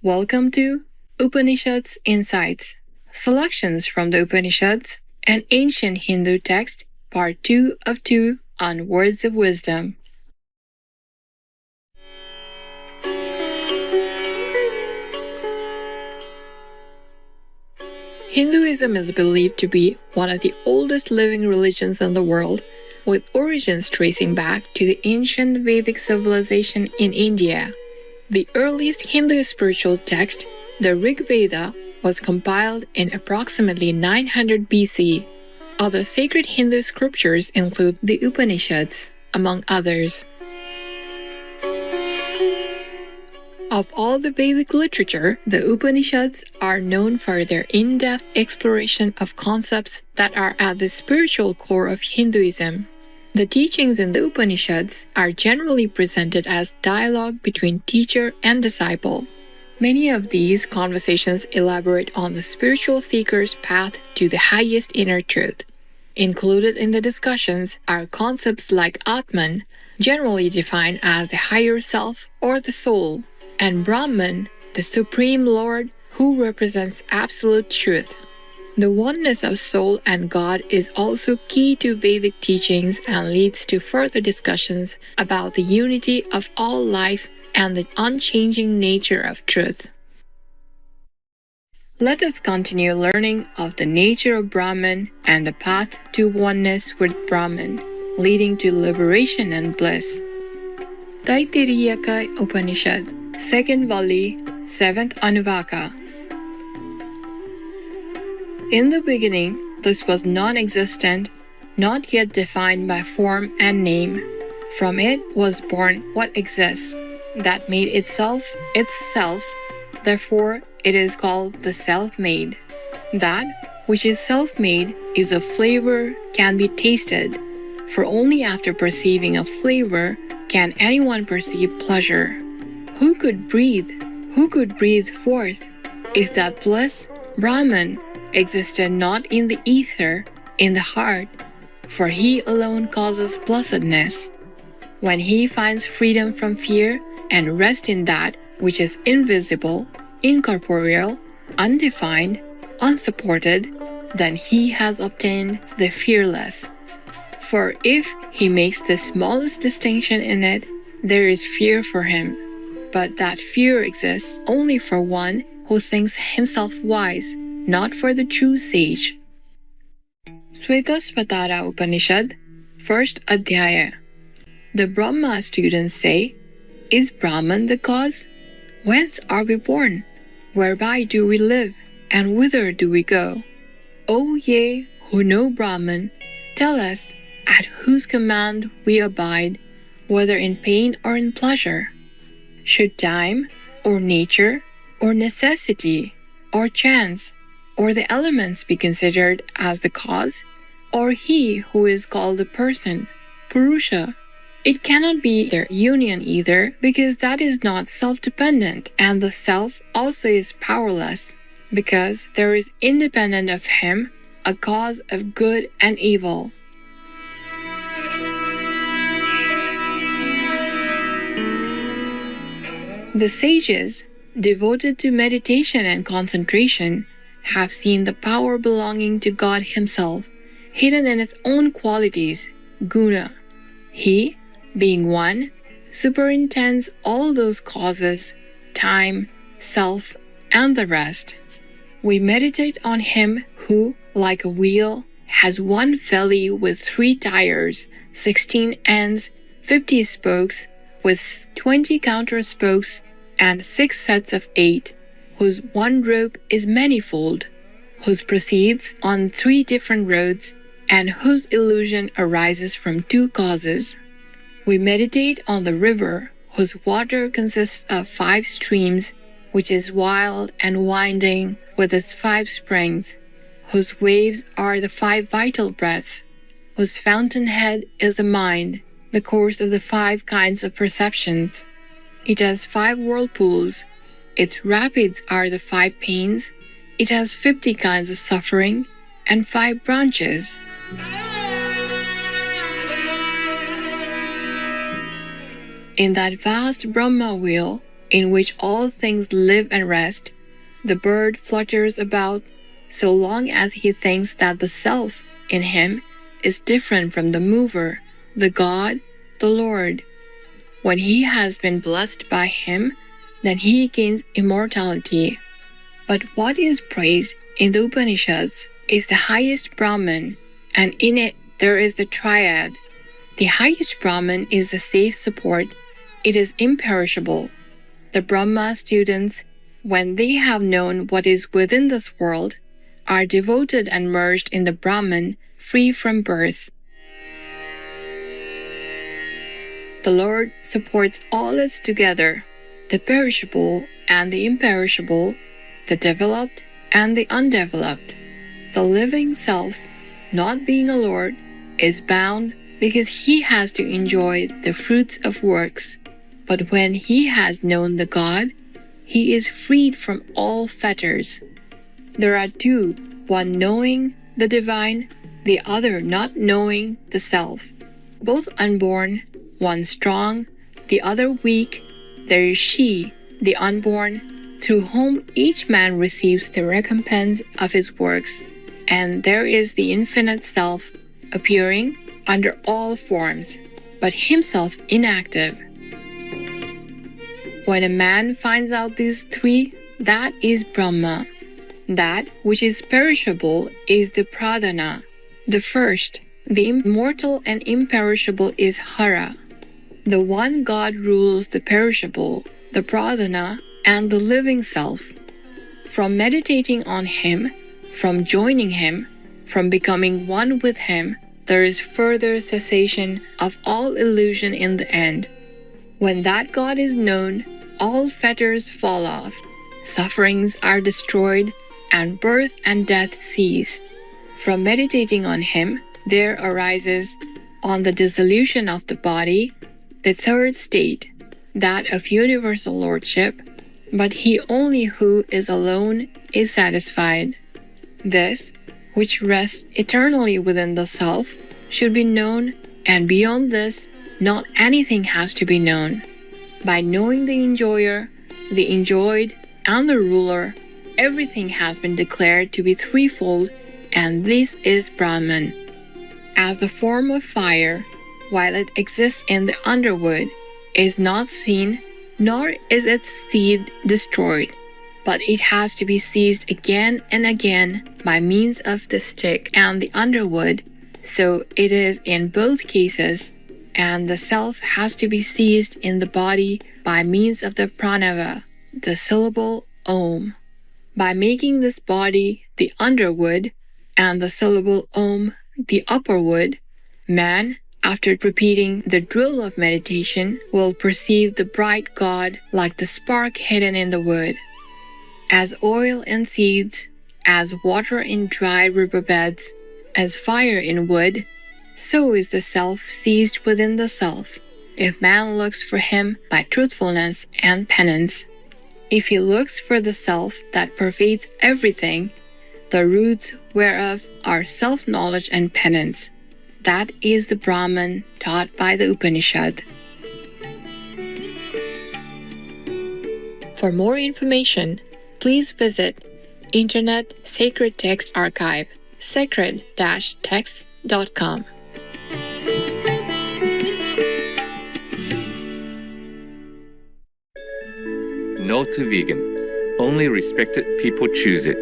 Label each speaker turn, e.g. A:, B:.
A: Welcome to Upanishads Insights, selections from the Upanishads, an ancient Hindu text, part 2 of 2 on words of wisdom. Hinduism is believed to be one of the oldest living religions in the world, with origins tracing back to the ancient Vedic civilization in India. The earliest Hindu spiritual text, the Rig Veda, was compiled in approximately 900 BC. Other sacred Hindu scriptures include the Upanishads, among others. Of all the Vedic literature, the Upanishads are known for their in-depth exploration of concepts that are at the spiritual core of Hinduism. The teachings in the Upanishads are generally presented as dialogue between teacher and disciple. Many of these conversations elaborate on the spiritual seeker's path to the highest inner truth. Included in the discussions are concepts like Atman, generally defined as the higher self or the soul, and Brahman, the Supreme Lord who represents absolute truth. The oneness of soul and God is also key to Vedic teachings and leads to further discussions about the unity of all life and the unchanging nature of truth. Let us continue learning of the nature of Brahman and the path to oneness with Brahman, leading to liberation and bliss. Taittiriya Upanishad, 2nd Valli, 7th Anuvaka. In the beginning, this was non-existent, not yet defined by form and name. From it was born what exists, that made itself itself, therefore it is called the self-made. That which is self-made is a flavor, can be tasted, for only after perceiving a flavor can anyone perceive pleasure. Who could breathe forth? Is that bliss? Brahman existed not in the ether, in the heart, for he alone causes blessedness. When he finds freedom from fear and rest in that which is invisible, incorporeal, undefined, unsupported, then he has obtained the fearless. For if he makes the smallest distinction in it, there is fear for him. But that fear exists only for one who thinks himself wise, not for the true sage. Svetasvatara Upanishad, 1st Adhyaya. The Brahma students say, is Brahman the cause? Whence are we born? Whereby do we live? And whither do we go? O ye who know Brahman, tell us at whose command we abide, whether in pain or in pleasure. Should time, or nature, or necessity, or chance, or the elements be considered as the cause, or he who is called the person, Purusha? It cannot be their union either, because that is not self-dependent, and the self also is powerless, because there is independent of him a cause of good and evil. The sages, devoted to meditation and concentration, have seen the power belonging to God himself, hidden in its own qualities, guna. He, being one, superintends all those causes, time, self, and the rest. We meditate on him who, like a wheel, has one felly with 3 tires, 16 ends, 50 spokes, with 20 counter spokes, and 6 sets of 8, whose one rope is manifold, whose proceeds on 3 different roads, and whose illusion arises from 2 causes. We meditate on the river, whose water consists of 5 streams, which is wild and winding with its 5 springs, whose waves are the 5 vital breaths, whose fountainhead is the mind, the course of the 5 kinds of perceptions. It has 5 whirlpools, its rapids are the 5 pains, it has 50 kinds of suffering, and 5 branches. In that vast Brahma wheel, in which all things live and rest. The bird flutters about so long as he thinks that the self in him is different from the mover, the God, the Lord. When he has been blessed by him, then he gains immortality. But what is praised in the Upanishads is the highest Brahman, and in it there is the triad. The highest Brahman is the safe support. It is imperishable. The Brahma students, when they have known what is within this world, are devoted and merged in the Brahman, free from birth. The Lord supports all else together, the perishable and the imperishable, the developed and the undeveloped. The living self, not being a Lord, is bound because he has to enjoy the fruits of works. But when he has known the God, he is freed from all fetters. There are two, one knowing the divine, the other not knowing the self. Both unborn, one strong, the other weak. There is she, the unborn, through whom each man receives the recompense of his works, and there is the infinite self, appearing under all forms, but himself inactive. When a man finds out these three, that is Brahma. That which is perishable is the pradhana. The first, the immortal and imperishable, is Hara. The one God rules the perishable, the pradhana, and the living self. From meditating on him, from joining him, from becoming one with him, there is further cessation of all illusion in the end. When that God is known, all fetters fall off, sufferings are destroyed, and birth and death cease. From meditating on him, there arises, on the dissolution of the body, the third state, that of universal lordship, but he only who is alone is satisfied. This, which rests eternally within the self, should be known, and beyond this, not anything has to be known. By knowing the enjoyer, the enjoyed, and the ruler, everything has been declared to be threefold, and this is Brahman. As the form of fire, while it exists in the underwood, is not seen, nor is its seed destroyed, but it has to be seized again and again by means of the stick and the underwood, so it is in both cases, and the self has to be seized in the body by means of the pranava, the syllable Om. By making this body the underwood and the syllable Om the upperwood, man, after repeating the drill of meditation, will perceive the bright God like the spark hidden in the wood. As oil in seeds, as water in dry riverbeds, as fire in wood, so is the self seized within the self, if man looks for him by truthfulness and penance. If he looks for the self that pervades everything, the roots whereof are self-knowledge and penance, that is the Brahman taught by the Upanishad. For more information, please visit Internet Sacred Text Archive, sacred-texts.com.
B: No to vegan. Only respected people choose it.